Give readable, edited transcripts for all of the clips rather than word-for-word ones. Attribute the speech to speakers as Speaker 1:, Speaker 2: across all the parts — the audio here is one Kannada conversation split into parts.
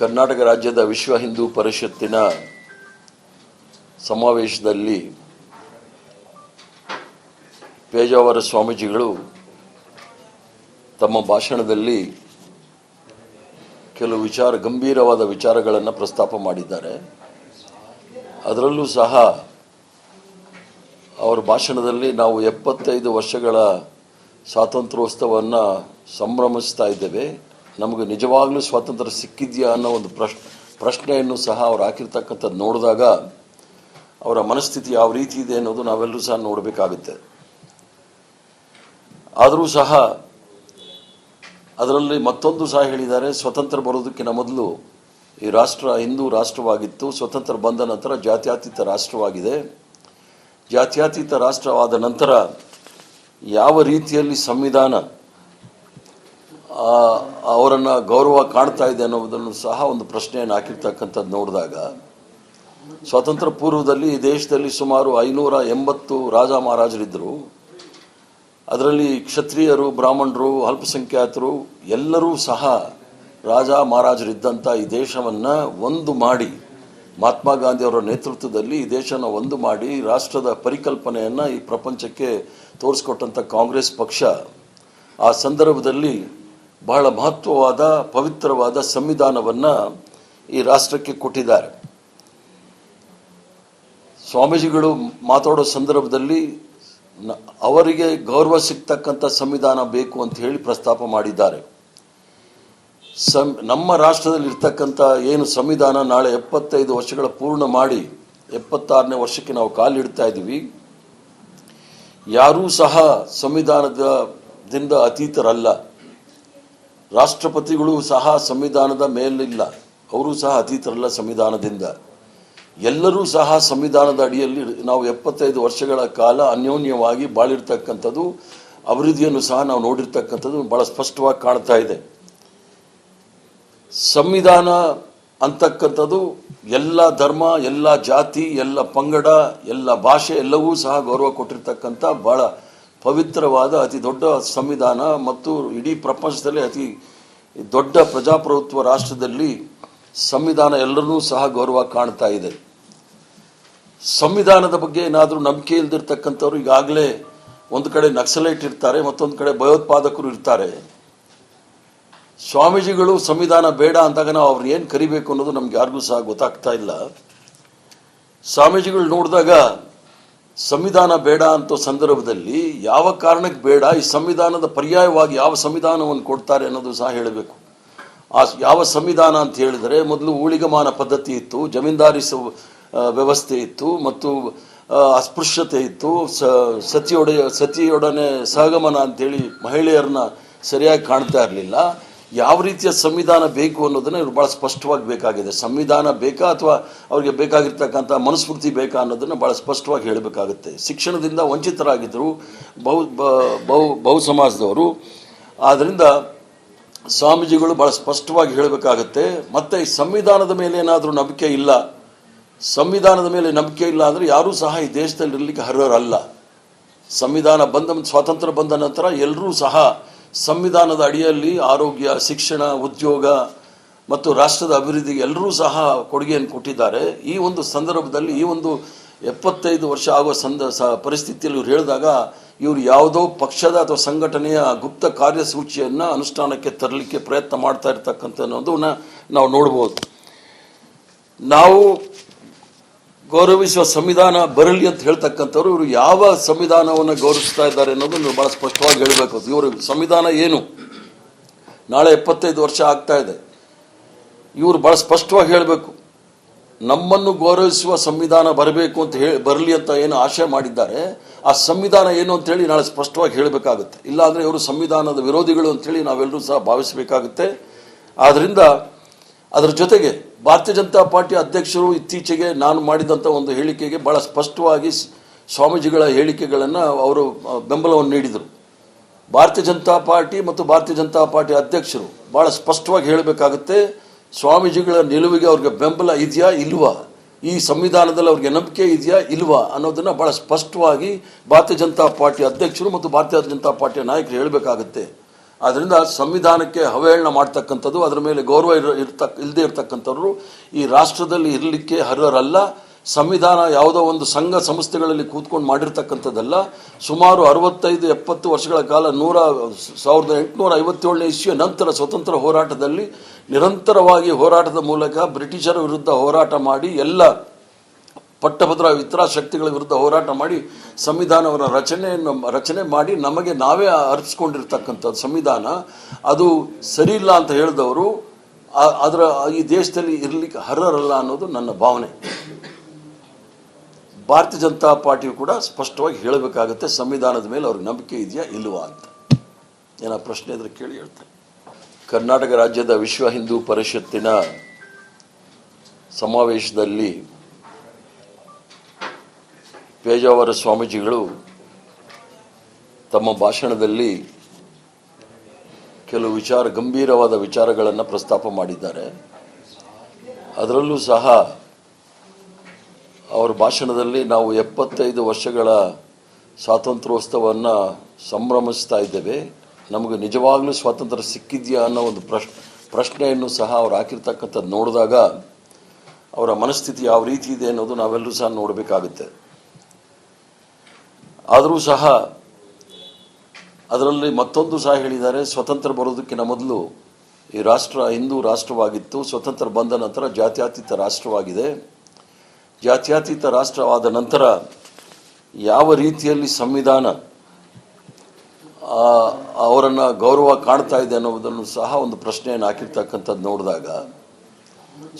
Speaker 1: ಕರ್ನಾಟಕ ರಾಜ್ಯದ ವಿಶ್ವ ಹಿಂದೂ ಪರಿಷತ್ತಿನ ಸಮಾವೇಶದಲ್ಲಿ ಪೇಜಾವರ ಸ್ವಾಮೀಜಿಗಳು ತಮ್ಮ ಭಾಷಣದಲ್ಲಿ ಕೆಲವು ಗಂಭೀರವಾದ ವಿಚಾರಗಳನ್ನು ಪ್ರಸ್ತಾಪ ಮಾಡಿದ್ದಾರೆ. ಅದರಲ್ಲೂ ಸಹ ಅವರ ಭಾಷಣದಲ್ಲಿ ನಾವು 75 ವರ್ಷಗಳ ಸ್ವಾತಂತ್ರ್ಯೋತ್ಸವವನ್ನು ಸಂಭ್ರಮಿಸ್ತಾ ಇದ್ದೇವೆ, ನಮಗೆ ನಿಜವಾಗ್ಲೂ ಸ್ವಾತಂತ್ರ್ಯ ಸಿಕ್ಕಿದೆಯಾ ಅನ್ನೋ ಒಂದು ಪ್ರಶ್ನೆಯನ್ನು ಸಹ ಅವರು ಹಾಕಿರ್ತಕ್ಕಂಥದ್ದು ನೋಡಿದಾಗ ಅವರ ಮನಸ್ಥಿತಿ ಯಾವ ರೀತಿ ಇದೆ ಅನ್ನೋದು ನಾವೆಲ್ಲರೂ ಸಹ ನೋಡಬೇಕಾಗುತ್ತೆ. ಆದರೂ ಸಹ ಅದರಲ್ಲಿ ಮತ್ತೊಂದು ಸಹ ಹೇಳಿದ್ದಾರೆ, ಸ್ವತಂತ್ರ ಬರೋದಕ್ಕಿಂತ ಮೊದಲು ಈ ರಾಷ್ಟ್ರ ಹಿಂದೂ ರಾಷ್ಟ್ರವಾಗಿತ್ತು, ಸ್ವತಂತ್ರ ಬಂದ ನಂತರ ಜಾತ್ಯತೀತ ರಾಷ್ಟ್ರವಾಗಿದೆ. ಜಾತ್ಯತೀತ ರಾಷ್ಟ್ರವಾದ ನಂತರ ಯಾವ ರೀತಿಯಲ್ಲಿ ಸಂವಿಧಾನ ಅವರನ್ನು ಗೌರವ ಕಾಣ್ತಾ ಇದೆ ಅನ್ನೋದನ್ನು ಸಹ ಒಂದು ಪ್ರಶ್ನೆಯನ್ನು ಹಾಕಿರ್ತಕ್ಕಂಥದ್ದು ನೋಡಿದಾಗ, ಸ್ವಾತಂತ್ರ್ಯ ಪೂರ್ವದಲ್ಲಿ ಈ ದೇಶದಲ್ಲಿ ಸುಮಾರು 580 ರಾಜ ಮಹಾರಾಜರಿದ್ದರು. ಅದರಲ್ಲಿ ಕ್ಷತ್ರಿಯರು, ಬ್ರಾಹ್ಮಣರು, ಅಲ್ಪಸಂಖ್ಯಾತರು ಎಲ್ಲರೂ ಸಹ ರಾಜ ಮಹಾರಾಜರಿದ್ದಂಥ ಈ ದೇಶವನ್ನು ಒಂದು ಮಾಡಿ, ಮಹಾತ್ಮ ಗಾಂಧಿ ಅವರ ನೇತೃತ್ವದಲ್ಲಿ ಈ ದೇಶನ ಒಂದು ಮಾಡಿ ರಾಷ್ಟ್ರದ ಪರಿಕಲ್ಪನೆಯನ್ನು ಈ ಪ್ರಪಂಚಕ್ಕೆ ತೋರಿಸ್ಕೊಟ್ಟಂಥ ಕಾಂಗ್ರೆಸ್ ಪಕ್ಷ ಆ ಸಂದರ್ಭದಲ್ಲಿ ಬಹಳ ಮಹತ್ವವಾದ ಪವಿತ್ರವಾದ ಸಂವಿಧಾನವನ್ನು ಈ ರಾಷ್ಟ್ರಕ್ಕೆ ಕೊಟ್ಟಿದ್ದಾರೆ. ಸ್ವಾಮೀಜಿಗಳು ಮಾತಾಡೋ ಸಂದರ್ಭದಲ್ಲಿ ಅವರಿಗೆ ಗೌರವ ಸಿಗ್ತಕ್ಕಂಥ ಸಂವಿಧಾನ ಬೇಕು ಅಂತ ಹೇಳಿ ಪ್ರಸ್ತಾಪ ಮಾಡಿದ್ದಾರೆ. ನಮ್ಮ ರಾಷ್ಟ್ರದಲ್ಲಿ ಇರ್ತಕ್ಕಂಥ ಏನು ಸಂವಿಧಾನ ನಾಳೆ 75 ವರ್ಷಗಳ ಪೂರ್ಣ ಮಾಡಿ 76ನೇ ವರ್ಷಕ್ಕೆ ನಾವು ಕಾಲಿಡ್ತಾ ಇದ್ದೀವಿ. ಯಾರೂ ಸಹ ಸಂವಿಧಾನದಿಂದ ಅತೀತರಲ್ಲ. ರಾಷ್ಟ್ರಪತಿಗಳು ಸಹ ಸಂವಿಧಾನದ ಮೇಲಿಲ್ಲ, ಅವರು ಸಹ ಅತೀತರಲ್ಲ ಸಂವಿಧಾನದಿಂದ. ಎಲ್ಲರೂ ಸಹ ಸಂವಿಧಾನದ ಅಡಿಯಲ್ಲಿ ನಾವು 75 ವರ್ಷಗಳ ಕಾಲ ಅನ್ಯೋನ್ಯವಾಗಿ ಬಾಳಿರ್ತಕ್ಕಂಥದ್ದು, ಅಭಿವೃದ್ಧಿಯನ್ನು ಸಹ ನಾವು ನೋಡಿರ್ತಕ್ಕಂಥದ್ದು ಬಹಳ ಸ್ಪಷ್ಟವಾಗಿ ಕಾಣ್ತಾ ಇದೆ. ಸಂವಿಧಾನ ಅಂತಕ್ಕಂಥದ್ದು ಎಲ್ಲ ಧರ್ಮ, ಎಲ್ಲ ಜಾತಿ, ಎಲ್ಲ ಪಂಗಡ, ಎಲ್ಲ ಭಾಷೆ ಎಲ್ಲವೂ ಸಹ ಗೌರವ ಕೊಟ್ಟಿರ್ತಕ್ಕಂಥ ಬಹಳ ಪವಿತ್ರವಾದ ಅತಿ ದೊಡ್ಡ ಸಂವಿಧಾನ ಮತ್ತು ಇಡೀ ಪ್ರಪಂಚದಲ್ಲಿ ಅತಿ ದೊಡ್ಡ ಪ್ರಜಾಪ್ರಭುತ್ವ ರಾಷ್ಟ್ರದಲ್ಲಿ ಸಂವಿಧಾನ ಎಲ್ಲರನ್ನೂ ಸಹ ಗೌರವ ಕಾಣ್ತಾ ಇದೆ. ಸಂವಿಧಾನದ ಬಗ್ಗೆ ಏನಾದರೂ ನಂಬಿಕೆ ಇಲ್ದಿರ್ತಕ್ಕಂಥವ್ರು ಈಗಾಗಲೇ ಒಂದು ಕಡೆ ನಕ್ಸಲೈಟ್ ಇರ್ತಾರೆ, ಮತ್ತೊಂದು ಕಡೆ ಭಯೋತ್ಪಾದಕರು ಇರ್ತಾರೆ. ಸ್ವಾಮೀಜಿಗಳು ಸಂವಿಧಾನ ಬೇಡ ಅಂದಾಗ ನಾವು ಅವ್ರನ್ನ ಏನು ಕರಿಬೇಕು ಅನ್ನೋದು ನಮ್ಗೆ ಯಾರಿಗೂ ಸಹ ಗೊತ್ತಾಗ್ತಾ ಇಲ್ಲ. ಸ್ವಾಮೀಜಿಗಳು ನೋಡಿದಾಗ ಸಂವಿಧಾನ ಬೇಡ ಅಂತ ಸಂದರ್ಭದಲ್ಲಿ ಯಾವ ಕಾರಣಕ್ಕೆ ಬೇಡ, ಈ ಸಂವಿಧಾನದ ಪರ್ಯಾಯವಾಗಿ ಯಾವ ಸಂವಿಧಾನವನ್ನು ಕೊಡ್ತಾರೆ ಅನ್ನೋದು ಸಹ ಹೇಳಬೇಕು. ಆ ಯಾವ ಸಂವಿಧಾನ ಅಂತ ಹೇಳಿದರೆ, ಮೊದಲು ಊಳಿಗಮಾನ ಪದ್ಧತಿ ಇತ್ತು, ಜಮೀನ್ದಾರಿ ವ್ಯವಸ್ಥೆ ಇತ್ತು, ಮತ್ತು ಅಸ್ಪೃಶ್ಯತೆ ಇತ್ತು, ಸತಿಯೊಡನೆ ಸಹಗಮನ ಅಂತೇಳಿ ಮಹಿಳೆಯರನ್ನ ಸರಿಯಾಗಿ ಕಾಣ್ತಾ ಇರಲಿಲ್ಲ. ಯಾವ ರೀತಿಯ ಸಂವಿಧಾನ ಬೇಕು ಅನ್ನೋದನ್ನ ಇವರು ಭಾಳ ಸ್ಪಷ್ಟವಾಗಿ ಬೇಕಾಗಿದೆ. ಸಂವಿಧಾನ ಬೇಕಾ ಅಥವಾ ಅವ್ರಿಗೆ ಬೇಕಾಗಿರ್ತಕ್ಕಂಥ ಮನುಸ್ಮೃತಿ ಬೇಕಾ ಅನ್ನೋದನ್ನು ಭಾಳ ಸ್ಪಷ್ಟವಾಗಿ ಹೇಳಬೇಕಾಗುತ್ತೆ. ಶಿಕ್ಷಣದಿಂದ ವಂಚಿತರಾಗಿದ್ದರು ಬಹು ಸಮಾಜದವರು. ಆದ್ದರಿಂದ ಸ್ವಾಮೀಜಿಗಳು ಭಾಳ ಸ್ಪಷ್ಟವಾಗಿ ಹೇಳಬೇಕಾಗತ್ತೆ. ಮತ್ತು ಈ ಸಂವಿಧಾನದ ಮೇಲೆ ಏನಾದರೂ ನಂಬಿಕೆ ಇಲ್ಲ, ಸಂವಿಧಾನದ ಮೇಲೆ ನಂಬಿಕೆ ಇಲ್ಲ ಅಂದರೆ ಯಾರೂ ಸಹ ಈ ದೇಶದಲ್ಲಿ ಇರಲಿಕ್ಕೆ ಅರ್ಹರಲ್ಲ. ಸಂವಿಧಾನ ಸ್ವಾತಂತ್ರ್ಯ ಬಂದ ನಂತರ ಎಲ್ಲರೂ ಸಹ ಸಂವಿಧಾನದ ಅಡಿಯಲ್ಲಿ ಆರೋಗ್ಯ, ಶಿಕ್ಷಣ, ಉದ್ಯೋಗ ಮತ್ತು ರಾಷ್ಟ್ರದ ಅಭಿವೃದ್ಧಿಗೆ ಎಲ್ಲರೂ ಸಹ ಕೊಡುಗೆಯನ್ನು ಕೊಟ್ಟಿದ್ದಾರೆ. ಈ ಒಂದು ಸಂದರ್ಭದಲ್ಲಿ ಈ ಒಂದು 75 ವರ್ಷ ಆಗುವ ಪರಿಸ್ಥಿತಿಯಲ್ಲಿ ಇವರು ಹೇಳಿದಾಗ ಇವರು ಯಾವುದೋ ಪಕ್ಷದ ಅಥವಾ ಸಂಘಟನೆಯ ಗುಪ್ತ ಕಾರ್ಯಸೂಚಿಯನ್ನು ಅನುಷ್ಠಾನಕ್ಕೆ ತರಲಿಕ್ಕೆ ಪ್ರಯತ್ನ ಮಾಡ್ತಾ ಇರ್ತಕ್ಕಂಥದ್ದನ್ನು ನಾವು ನೋಡ್ಬೋದು. ನಾವು ಗೌರವಿಸುವ ಸಂವಿಧಾನ ಬರಲಿ ಅಂತ ಹೇಳ್ತಕ್ಕಂಥವ್ರು ಇವರು ಯಾವ ಸಂವಿಧಾನವನ್ನು ಗೌರವಿಸ್ತಾ ಇದ್ದಾರೆ ಅನ್ನೋದನ್ನು ಭಾಳ ಸ್ಪಷ್ಟವಾಗಿ ಹೇಳಬೇಕು. ಇವರು ಸಂವಿಧಾನ ಏನು, ನಾಳೆ 75 ವರ್ಷ ಆಗ್ತಾ ಇದೆ, ಇವರು ಭಾಳ ಸ್ಪಷ್ಟವಾಗಿ ಹೇಳಬೇಕು. ನಮ್ಮನ್ನು ಗೌರವಿಸುವ ಸಂವಿಧಾನ ಬರಬೇಕು ಅಂತ ಬರಲಿ ಅಂತ ಏನು ಆಶೆ ಮಾಡಿದ್ದಾರೆ, ಆ ಸಂವಿಧಾನ ಏನು ಅಂತೇಳಿ ನಾಳೆ ಸ್ಪಷ್ಟವಾಗಿ ಹೇಳಬೇಕಾಗುತ್ತೆ. ಇಲ್ಲಾಂದರೆ ಇವರು ಸಂವಿಧಾನದ ವಿರೋಧಿಗಳು ಅಂತೇಳಿ ನಾವೆಲ್ಲರೂ ಸಹ ಭಾವಿಸಬೇಕಾಗುತ್ತೆ. ಆದ್ದರಿಂದ ಅದರ ಜೊತೆಗೆ ಭಾರತೀಯ ಜನತಾ ಪಾರ್ಟಿ ಅಧ್ಯಕ್ಷರು ಇತ್ತೀಚೆಗೆ ನಾನು ಮಾಡಿದಂಥ ಒಂದು ಹೇಳಿಕೆಗೆ ಭಾಳ ಸ್ಪಷ್ಟವಾಗಿ ಸ್ವಾಮೀಜಿಗಳ ಹೇಳಿಕೆಗಳನ್ನು ಅವರು ಬೆಂಬಲವನ್ನು ನೀಡಿದರು. ಭಾರತೀಯ ಜನತಾ ಪಾರ್ಟಿ ಮತ್ತು ಭಾರತೀಯ ಜನತಾ ಪಾರ್ಟಿ ಅಧ್ಯಕ್ಷರು ಭಾಳ ಸ್ಪಷ್ಟವಾಗಿ ಹೇಳಬೇಕಾಗುತ್ತೆ, ಸ್ವಾಮೀಜಿಗಳ ನಿಲುವಿಗೆ ಅವ್ರಿಗೆ ಬೆಂಬಲ ಇದೆಯಾ ಇಲ್ವಾ, ಈ ಸಂವಿಧಾನದಲ್ಲಿ ಅವ್ರಿಗೆ ನಂಬಿಕೆ ಇದೆಯಾ ಇಲ್ವಾ ಅನ್ನೋದನ್ನು ಭಾಳ ಸ್ಪಷ್ಟವಾಗಿ ಭಾರತೀಯ ಜನತಾ ಪಾರ್ಟಿ ಅಧ್ಯಕ್ಷರು ಮತ್ತು ಭಾರತೀಯ ಜನತಾ ಪಾರ್ಟಿಯ ನಾಯಕರು ಹೇಳಬೇಕಾಗುತ್ತೆ. ಆದ್ದರಿಂದ ಸಂವಿಧಾನಕ್ಕೆ ಅವಹೇಳನ ಮಾಡ್ತಕ್ಕಂಥದ್ದು, ಅದರ ಮೇಲೆ ಗೌರವ ಇಲ್ಲದೆ ಇರತಕ್ಕಂಥವ್ರು ಈ ರಾಷ್ಟ್ರದಲ್ಲಿ ಇರಲಿಕ್ಕೆ ಅರ್ಹರಲ್ಲ. ಸಂವಿಧಾನ ಯಾವುದೋ ಒಂದು ಸಂಘ ಸಂಸ್ಥೆಗಳಲ್ಲಿ ಕೂತ್ಕೊಂಡು ಮಾಡಿರ್ತಕ್ಕಂಥದ್ದಲ್ಲ. ಸುಮಾರು 65-70 ವರ್ಷಗಳ ಕಾಲ 1857ನೇ ಇಸ್ವಿಯ ನಂತರ ಸ್ವತಂತ್ರ ಹೋರಾಟದಲ್ಲಿ ನಿರಂತರವಾಗಿ ಹೋರಾಟದ ಮೂಲಕ ಬ್ರಿಟಿಷರ ವಿರುದ್ಧ ಹೋರಾಟ ಮಾಡಿ, ಎಲ್ಲ ಪಟ್ಟಭದ್ರ ಇತರ ಶಕ್ತಿಗಳ ವಿರುದ್ಧ ಹೋರಾಟ ಮಾಡಿ ಸಂವಿಧಾನವನ್ನು ರಚನೆ ಮಾಡಿ ನಮಗೆ ನಾವೇ ಅರ್ಪಿಸ್ಕೊಂಡಿರ್ತಕ್ಕಂಥದ್ದು ಸಂವಿಧಾನ. ಅದು ಸರಿ ಇಲ್ಲ ಅಂತ ಹೇಳಿದವರು ಈ ದೇಶದಲ್ಲಿ ಇರಲಿಕ್ಕೆ ಅರ್ಹರಲ್ಲ ಅನ್ನೋದು ನನ್ನ ಭಾವನೆ. ಭಾರತೀಯ ಜನತಾ ಪಾರ್ಟಿಯು ಕೂಡ ಸ್ಪಷ್ಟವಾಗಿ ಹೇಳಬೇಕಾಗುತ್ತೆ ಸಂವಿಧಾನದ ಮೇಲೆ ಅವ್ರಿಗೆ ನಂಬಿಕೆ ಇದೆಯಾ ಇಲ್ವಾ ಅಂತ. ಏನೋ ಪ್ರಶ್ನೆ ಇದ್ರೆ ಕೇಳಿ ಹೇಳ್ತೇನೆ. ಕರ್ನಾಟಕ ರಾಜ್ಯದ ವಿಶ್ವ ಹಿಂದೂ ಪರಿಷತ್ತಿನ ಸಮಾವೇಶದಲ್ಲಿ ಪೇಜಾವರ ಸ್ವಾಮೀಜಿಗಳು ತಮ್ಮ ಭಾಷಣದಲ್ಲಿ ಕೆಲವು ಗಂಭೀರವಾದ ವಿಚಾರಗಳನ್ನು ಪ್ರಸ್ತಾಪ ಮಾಡಿದ್ದಾರೆ. ಅದರಲ್ಲೂ ಸಹ ಅವರ ಭಾಷಣದಲ್ಲಿ ನಾವು 75 ವರ್ಷಗಳ ಸ್ವಾತಂತ್ರ್ಯೋತ್ಸವವನ್ನು ಸಂಭ್ರಮಿಸ್ತಾ ಇದ್ದೇವೆ, ನಮಗೆ ನಿಜವಾಗ್ಲೂ ಸ್ವಾತಂತ್ರ್ಯ ಸಿಕ್ಕಿದೆಯಾ ಅನ್ನೋ ಒಂದು ಪ್ರಶ್ನೆಯನ್ನು ಸಹ ಅವ್ರು ಹಾಕಿರ್ತಕ್ಕಂಥದ್ದು ನೋಡಿದಾಗ ಅವರ ಮನಸ್ಥಿತಿ ಯಾವ ರೀತಿ ಇದೆ ಅನ್ನೋದು ನಾವೆಲ್ಲರೂ ಸಹ ನೋಡಬೇಕಾಗುತ್ತೆ. ಆದರೂ ಸಹ ಅದರಲ್ಲಿ ಮತ್ತೊಂದು ಸಹ ಹೇಳಿದ್ದಾರೆ, ಸ್ವತಂತ್ರ ಬರೋದಕ್ಕಿಂತ ಮೊದಲು ಈ ರಾಷ್ಟ್ರ ಹಿಂದೂ ರಾಷ್ಟ್ರವಾಗಿತ್ತು, ಸ್ವತಂತ್ರ ಬಂದ ನಂತರ ಜಾತ್ಯತೀತ ರಾಷ್ಟ್ರವಾಗಿದೆ. ಜಾತ್ಯತೀತ ರಾಷ್ಟ್ರವಾದ ನಂತರ ಯಾವ ರೀತಿಯಲ್ಲಿ ಸಂವಿಧಾನ ಅವರನ್ನು ಗೌರವ ಕಾಣ್ತಾ ಇದೆ ಅನ್ನೋದನ್ನು ಸಹ ಒಂದು ಪ್ರಶ್ನೆಯನ್ನು ಹಾಕಿರ್ತಕ್ಕಂಥದ್ದು ನೋಡಿದಾಗ,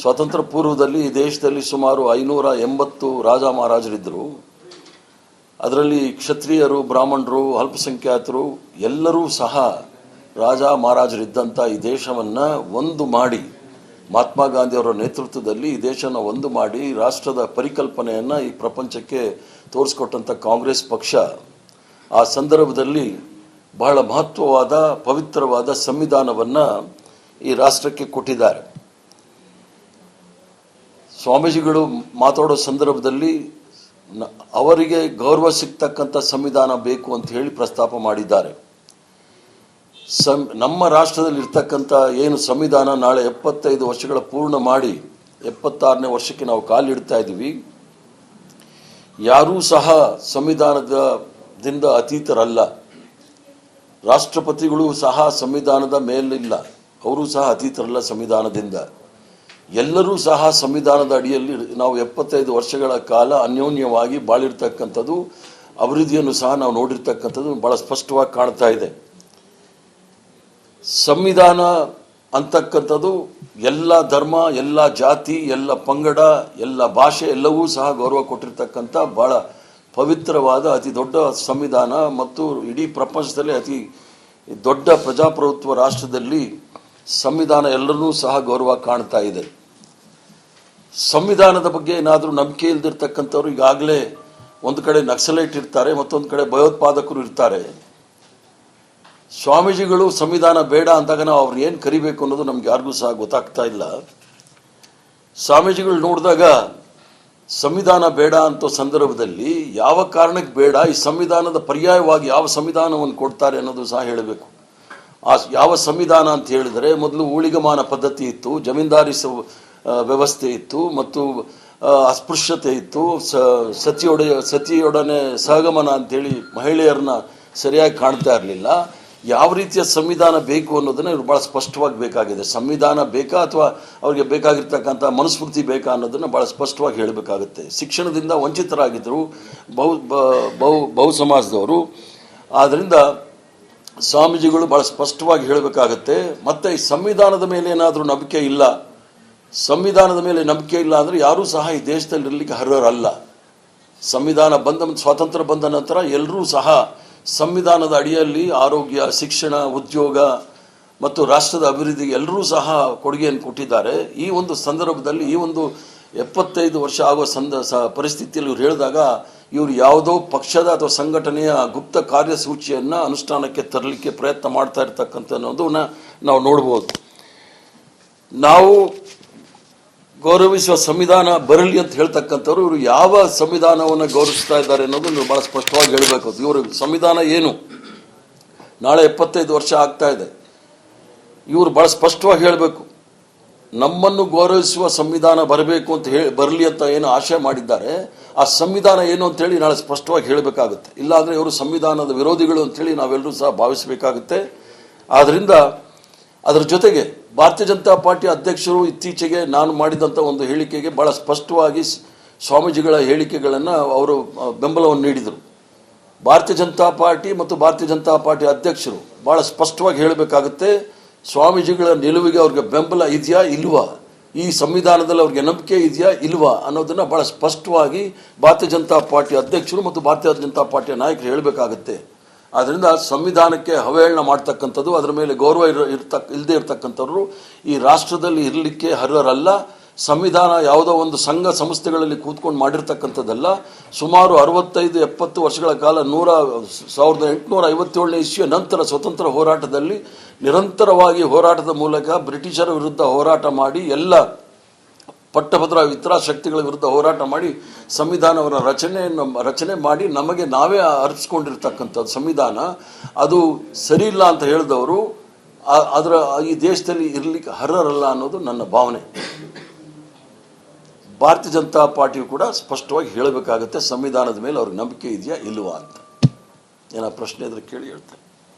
Speaker 1: ಸ್ವಾತಂತ್ರ್ಯ ಪೂರ್ವದಲ್ಲಿ ಈ ದೇಶದಲ್ಲಿ ಸುಮಾರು 580 ರಾಜ ಮಹಾರಾಜರಿದ್ದರು. ಅದರಲ್ಲಿ ಕ್ಷತ್ರಿಯರು, ಬ್ರಾಹ್ಮಣರು, ಅಲ್ಪಸಂಖ್ಯಾತರು ಎಲ್ಲರೂ ಸಹ ರಾಜ ಮಹಾರಾಜರಿದ್ದಂಥ ಈ ದೇಶವನ್ನು ಒಂದು ಮಾಡಿ, ಮಹಾತ್ಮ ಗಾಂಧಿಯವರ ನೇತೃತ್ವದಲ್ಲಿ ಈ ದೇಶನ ಒಂದು ಮಾಡಿ ರಾಷ್ಟ್ರದ ಪರಿಕಲ್ಪನೆಯನ್ನು ಈ ಪ್ರಪಂಚಕ್ಕೆ ತೋರಿಸ್ಕೊಟ್ಟಂಥ ಕಾಂಗ್ರೆಸ್ ಪಕ್ಷ ಆ ಸಂದರ್ಭದಲ್ಲಿ ಬಹಳ ಮಹತ್ವವಾದ ಪವಿತ್ರವಾದ ಸಂವಿಧಾನವನ್ನು ಈ ರಾಷ್ಟ್ರಕ್ಕೆ ಕೊಟ್ಟಿದ್ದಾರೆ. ಸ್ವಾಮೀಜಿಗಳು ಮಾತಾಡೋ ಸಂದರ್ಭದಲ್ಲಿ ಅವರಿಗೆ ಗೌರವ ಸಿಗ್ತಕ್ಕಂಥ ಸಂವಿಧಾನ ಬೇಕು ಅಂತ ಹೇಳಿ ಪ್ರಸ್ತಾಪ ಮಾಡಿದ್ದಾರೆ. ನಮ್ಮ ರಾಷ್ಟ್ರದಲ್ಲಿ ಇರ್ತಕ್ಕಂಥ ಏನು ಸಂವಿಧಾನ ನಾಳೆ 75 ವರ್ಷಗಳ ಪೂರ್ಣ ಮಾಡಿ 76ನೇ ವರ್ಷಕ್ಕೆ ನಾವು ಕಾಲಿಡ್ತಾ ಇದ್ದೀವಿ. ಯಾರೂ ಸಹ ಸಂವಿಧಾನದಿಂದ ಅತೀತರಲ್ಲ. ರಾಷ್ಟ್ರಪತಿಗಳು ಸಹ ಸಂವಿಧಾನದ ಮೇಲಿಲ್ಲ, ಅವರು ಸಹ ಅತೀತರಲ್ಲ ಸಂವಿಧಾನದಿಂದ. ಎಲ್ಲರೂ ಸಹ ಸಂವಿಧಾನದ ಅಡಿಯಲ್ಲಿ ನಾವು 75 ವರ್ಷಗಳ ಕಾಲ ಅನ್ಯೋನ್ಯವಾಗಿ ಬಾಳಿರ್ತಕ್ಕಂಥದ್ದು, ಅಭಿವೃದ್ಧಿಯನ್ನು ಸಹ ನಾವು ನೋಡಿರ್ತಕ್ಕಂಥದ್ದು ಭಾಳ ಸ್ಪಷ್ಟವಾಗಿ ಕಾಣ್ತಾ ಇದೆ. ಸಂವಿಧಾನ ಅಂತಕ್ಕಂಥದ್ದು ಎಲ್ಲ ಧರ್ಮ, ಎಲ್ಲ ಜಾತಿ, ಎಲ್ಲ ಪಂಗಡ, ಎಲ್ಲ ಭಾಷೆ ಎಲ್ಲವೂ ಸಹ ಗೌರವ ಕೊಟ್ಟಿರ್ತಕ್ಕಂಥ ಭಾಳ ಪವಿತ್ರವಾದ ಅತಿ ದೊಡ್ಡ ಸಂವಿಧಾನ ಮತ್ತು ಇಡೀ ಪ್ರಪಂಚದಲ್ಲಿ ಅತಿ ದೊಡ್ಡ ಪ್ರಜಾಪ್ರಭುತ್ವ ರಾಷ್ಟ್ರದಲ್ಲಿ ಸಂವಿಧಾನ ಎಲ್ಲರನ್ನೂ ಸಹ ಗೌರವ ಕಾಣ್ತಾ ಇದೆ. ಸಂವಿಧಾನದ ಬಗ್ಗೆ ಏನಾದರೂ ನಂಬಿಕೆ ಇಲ್ದಿರ್ತಕ್ಕಂಥವ್ರು ಈಗಾಗಲೇ ಒಂದು ಕಡೆ ನಕ್ಸಲೈಟ್ ಇರ್ತಾರೆ, ಮತ್ತೊಂದು ಕಡೆ ಭಯೋತ್ಪಾದಕರು ಇರ್ತಾರೆ. ಸ್ವಾಮೀಜಿಗಳು ಸಂವಿಧಾನ ಬೇಡ ಅಂದಾಗ ನಾವು ಅವ್ರನ್ನ ಏನು ಕರಿಬೇಕು ಅನ್ನೋದು ನಮ್ಗೆ ಯಾರಿಗೂ ಸಹ ಗೊತ್ತಾಗ್ತಾ ಇಲ್ಲ. ಸ್ವಾಮೀಜಿಗಳು ನೋಡಿದಾಗ ಸಂವಿಧಾನ ಬೇಡ ಅಂತ ಸಂದರ್ಭದಲ್ಲಿ ಯಾವ ಕಾರಣಕ್ಕೆ ಬೇಡ, ಈ ಸಂವಿಧಾನದ ಪರ್ಯಾಯವಾಗಿ ಯಾವ ಸಂವಿಧಾನವನ್ನು ಕೊಡ್ತಾರೆ ಅನ್ನೋದು ಸಹ ಹೇಳಬೇಕು. ಆ ಯಾವ ಸಂವಿಧಾನ ಅಂತ ಹೇಳಿದರೆ, ಮೊದಲು ಊಳಿಗಮಾನ ಪದ್ಧತಿ ಇತ್ತು, ಜಮೀನ್ದಾರಿ ವ್ಯವಸ್ಥೆ ಇತ್ತು, ಮತ್ತು ಅಸ್ಪೃಶ್ಯತೆ ಇತ್ತು, ಸತಿಯೊಡನೆ ಸಹಗಮನ ಅಂತೇಳಿ ಮಹಿಳೆಯರನ್ನ ಸರಿಯಾಗಿ ಕಾಣ್ತಾ ಇರಲಿಲ್ಲ. ಯಾವ ರೀತಿಯ ಸಂವಿಧಾನ ಬೇಕು ಅನ್ನೋದನ್ನ ಇವರು ಭಾಳ ಸ್ಪಷ್ಟವಾಗಿ ಬೇಕಾಗಿದೆ. ಸಂವಿಧಾನ ಬೇಕಾ ಅಥವಾ ಅವ್ರಿಗೆ ಬೇಕಾಗಿರ್ತಕ್ಕಂಥ ಮನುಸ್ಮೃತಿ ಬೇಕಾ ಅನ್ನೋದನ್ನು ಭಾಳ ಸ್ಪಷ್ಟವಾಗಿ ಹೇಳಬೇಕಾಗುತ್ತೆ. ಶಿಕ್ಷಣದಿಂದ ವಂಚಿತರಾಗಿದ್ದರು ಬಹು ಸಮಾಜದವರು. ಆದ್ದರಿಂದ ಸ್ವಾಮೀಜಿಗಳು ಭಾಳ ಸ್ಪಷ್ಟವಾಗಿ ಹೇಳಬೇಕಾಗತ್ತೆ. ಮತ್ತು ಈ ಸಂವಿಧಾನದ ಮೇಲೆ ಏನಾದರೂ ನಂಬಿಕೆ ಇಲ್ಲ, ಸಂವಿಧಾನದ ಮೇಲೆ ನಂಬಿಕೆ ಇಲ್ಲ ಅಂದರೆ ಯಾರೂ ಸಹ ಈ ದೇಶದಲ್ಲಿ ಇರಲಿಕ್ಕೆ ಅರ್ಹರಲ್ಲ. ಸ್ವಾತಂತ್ರ್ಯ ಬಂದ ನಂತರ ಎಲ್ಲರೂ ಸಹ ಸಂವಿಧಾನದ ಅಡಿಯಲ್ಲಿ ಆರೋಗ್ಯ, ಶಿಕ್ಷಣ, ಉದ್ಯೋಗ ಮತ್ತು ರಾಷ್ಟ್ರದ ಅಭಿವೃದ್ಧಿಗೆ ಎಲ್ಲರೂ ಸಹ ಕೊಡುಗೆಯನ್ನು ಕೊಟ್ಟಿದ್ದಾರೆ. ಈ ಒಂದು ಸಂದರ್ಭದಲ್ಲಿ ಈ ಒಂದು 75 ವರ್ಷ ಆಗುವ ಪರಿಸ್ಥಿತಿಯಲ್ಲಿ ಇವ್ರು ಹೇಳಿದಾಗ ಇವರು ಯಾವುದೋ ಪಕ್ಷದ ಅಥವಾ ಸಂಘಟನೆಯ ಗುಪ್ತ ಕಾರ್ಯಸೂಚಿಯನ್ನು ಅನುಷ್ಠಾನಕ್ಕೆ ತರಲಿಕ್ಕೆ ಪ್ರಯತ್ನ ಮಾಡ್ತಾ ಇರ್ತಕ್ಕಂಥದ್ದನ್ನು ನಾವು ನೋಡ್ಬೋದು. ನಾವು ಗೌರವಿಸುವ ಸಂವಿಧಾನ ಬರಲಿ ಅಂತ ಹೇಳ್ತಕ್ಕಂಥವ್ರು ಇವರು ಯಾವ ಸಂವಿಧಾನವನ್ನು ಗೌರವಿಸ್ತಾ ಇದ್ದಾರೆ ಅನ್ನೋದು ನೀವು ಭಾಳ ಸ್ಪಷ್ಟವಾಗಿ ಹೇಳಬೇಕು. ಇವರು ಸಂವಿಧಾನ ಏನು, ನಾಳೆ 75 ವರ್ಷ ಆಗ್ತಾ ಇದೆ. ಇವರು ಭಾಳ ಸ್ಪಷ್ಟವಾಗಿ ಹೇಳಬೇಕು, ನಮ್ಮನ್ನು ಗೌರವಿಸುವ ಸಂವಿಧಾನ ಬರಬೇಕು ಅಂತ ಬರಲಿ ಅಂತ ಏನು ಆಶೆ ಮಾಡಿದ್ದಾರೆ, ಆ ಸಂವಿಧಾನ ಏನು ಅಂತೇಳಿ ನಾಳೆ ಸ್ಪಷ್ಟವಾಗಿ ಹೇಳಬೇಕಾಗುತ್ತೆ. ಇಲ್ಲಾಂದರೆ ಇವರು ಸಂವಿಧಾನದ ವಿರೋಧಿಗಳು ಅಂತೇಳಿ ನಾವೆಲ್ಲರೂ ಸಹ ಭಾವಿಸಬೇಕಾಗುತ್ತೆ. ಆದ್ದರಿಂದ ಅದರ ಜೊತೆಗೆ ಭಾರತೀಯ ಜನತಾ ಪಾರ್ಟಿ ಅಧ್ಯಕ್ಷರು ಇತ್ತೀಚೆಗೆ ನಾನು ಮಾಡಿದಂಥ ಒಂದು ಹೇಳಿಕೆಗೆ ಭಾಳ ಸ್ಪಷ್ಟವಾಗಿ ಸ್ವಾಮೀಜಿಗಳ ಹೇಳಿಕೆಗಳನ್ನು ಅವರು ಬೆಂಬಲವನ್ನು ನೀಡಿದರು. ಭಾರತೀಯ ಜನತಾ ಪಾರ್ಟಿ ಮತ್ತು ಭಾರತೀಯ ಜನತಾ ಪಾರ್ಟಿ ಅಧ್ಯಕ್ಷರು ಭಾಳ ಸ್ಪಷ್ಟವಾಗಿ ಹೇಳಬೇಕಾಗುತ್ತೆ, ಸ್ವಾಮೀಜಿಗಳ ನಿಲುವಿಗೆ ಅವ್ರಿಗೆ ಬೆಂಬಲ ಇದೆಯಾ ಇಲ್ವಾ, ಈ ಸಂವಿಧಾನದಲ್ಲಿ ಅವ್ರಿಗೆ ನಂಬಿಕೆ ಇದೆಯಾ ಇಲ್ವಾ ಅನ್ನೋದನ್ನು ಭಾಳ ಸ್ಪಷ್ಟವಾಗಿ ಭಾರತೀಯ ಜನತಾ ಪಾರ್ಟಿ ಅಧ್ಯಕ್ಷರು ಮತ್ತು ಭಾರತೀಯ ಜನತಾ ಪಾರ್ಟಿಯ ನಾಯಕರು ಹೇಳಬೇಕಾಗುತ್ತೆ. ಆದ್ದರಿಂದ ಸಂವಿಧಾನಕ್ಕೆ ಅವಹೇಳನ ಮಾಡ್ತಕ್ಕಂಥದ್ದು, ಅದರ ಮೇಲೆ ಗೌರವ ಇಲ್ಲದೆ ಇರತಕ್ಕಂಥವ್ರು ಈ ರಾಷ್ಟ್ರದಲ್ಲಿ ಇರಲಿಕ್ಕೆ ಅರ್ಹರಲ್ಲ. ಸಂವಿಧಾನ ಯಾವುದೋ ಒಂದು ಸಂಘ ಸಂಸ್ಥೆಗಳಲ್ಲಿ ಕೂತ್ಕೊಂಡು ಮಾಡಿರ್ತಕ್ಕಂಥದ್ದಲ್ಲ. ಸುಮಾರು 65-70 ವರ್ಷಗಳ ಕಾಲ 1857ನೇ ಇಸ್ವಿಯ ನಂತರ ಸ್ವತಂತ್ರ ಹೋರಾಟದಲ್ಲಿ ನಿರಂತರವಾಗಿ ಹೋರಾಟದ ಮೂಲಕ ಬ್ರಿಟಿಷರ ವಿರುದ್ಧ ಹೋರಾಟ ಮಾಡಿ, ಎಲ್ಲ ಪಟ್ಟಭದ್ರ ಹಿತಾಸಕ್ತಿಗಳ ವಿರುದ್ಧ ಹೋರಾಟ ಮಾಡಿ ಸಂವಿಧಾನವನ್ನು ರಚನೆ ಮಾಡಿ ನಮಗೆ ನಾವೇ ಅರ್ಪಿಸ್ಕೊಂಡಿರ್ತಕ್ಕಂಥದ್ದು ಸಂವಿಧಾನ. ಅದು ಸರಿ ಇಲ್ಲ ಅಂತ ಹೇಳಿದವರು ಈ ದೇಶದಲ್ಲಿ ಇರಲಿಕ್ಕೆ ಅರ್ಹರಲ್ಲ ಅನ್ನೋದು ನನ್ನ ಭಾವನೆ. ಭಾರತೀಯ ಜನತಾ ಪಾರ್ಟಿಯು ಕೂಡ ಸ್ಪಷ್ಟವಾಗಿ ಹೇಳಬೇಕಾಗುತ್ತೆ, ಸಂವಿಧಾನದ ಮೇಲೆ ಅವ್ರಿಗೆ ನಂಬಿಕೆ ಇದೆಯಾ ಇಲ್ವಾ ಅಂತ. ಏನೋ ಪ್ರಶ್ನೆ ಇದ್ರೆ ಕೇಳಿ ಹೇಳ್ತಾರೆ.